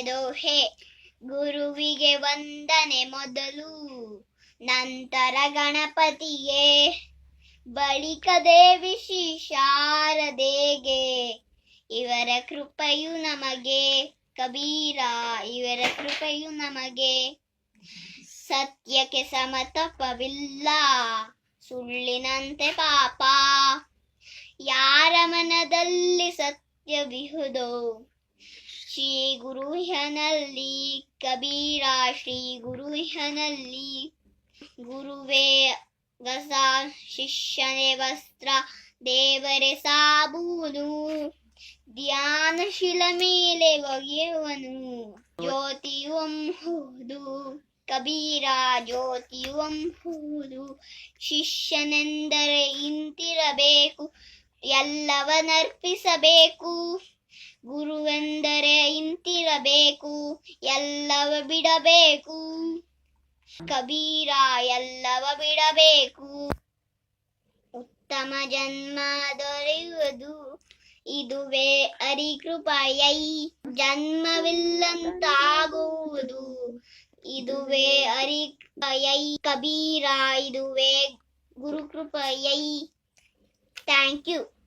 ದೋಹೆ. ಗುರುವಿಗೆ ವಂದನೆ ಮೊದಲು, ನಂತರ ಗಣಪತಿಗೆ, ಬಳಿಕ ದೇವಿ ಶ್ರೀ ಶಾರದೆಗೆ. ಇವರ ಕೃಪೆಯು ನಮಗೆ ಕಬೀರ, ಇವರ ಕೃಪೆಯು ನಮಗೆ. ಸತ್ಯಕ್ಕೆ ಸಮತಪವಿಲ್ಲ, ಸುಳ್ಳಿನಂತೆ ಪಾಪ. ಯಾರ ಮನದಲ್ಲಿ ಸತ್ಯವಿಹುದೋ, ಶ್ರೀ ಗುರುಹ್ಯನಲ್ಲಿ ಕಬೀರ, ಶ್ರೀ ಗುರುಹ್ಯನಲ್ಲಿ. ಗುರುವೇ ಗಸ, ಶಿಷ್ಯನೇ ವಸ್ತ್ರ, ದೇವರೇ ಸಾಬೂನು. ಧ್ಯಾನಶೀಲ ಮೇಲೆ ಒಗೆಯುವನು, ಜ್ಯೋತಿಯು ಎಂಬುದು ಕಬೀರ, ಜ್ಯೋತಿಯು ಎಂಬುದು. ಶಿಷ್ಯನೆಂದರೆ ಇಂತಿರಬೇಕು, ಎಲ್ಲವನ್ನರ್ಪಿಸಬೇಕು. ಗುರುವೆಂದರೆ ಇಂತಿರಬೇಕು, ಎಲ್ಲವ ಬಿಡಬೇಕು. ಕಬೀರ ಎಲ್ಲವ ಬಿಡಬೇಕು. ಉತ್ತಮ ಜನ್ಮ ದೊರೆಯುವುದು, ಇದುವೇ ಹರಿಕೃಪೆಯೈ. ಜನ್ಮವಿಲ್ಲಂತಾಗುವುದು, ಇದುವೇ ಹರಿಕೃಪೆಯೈ. ಕಬೀರ ಇದುವೇ ಗುರುಕೃಪೆಯೈ. Thank you.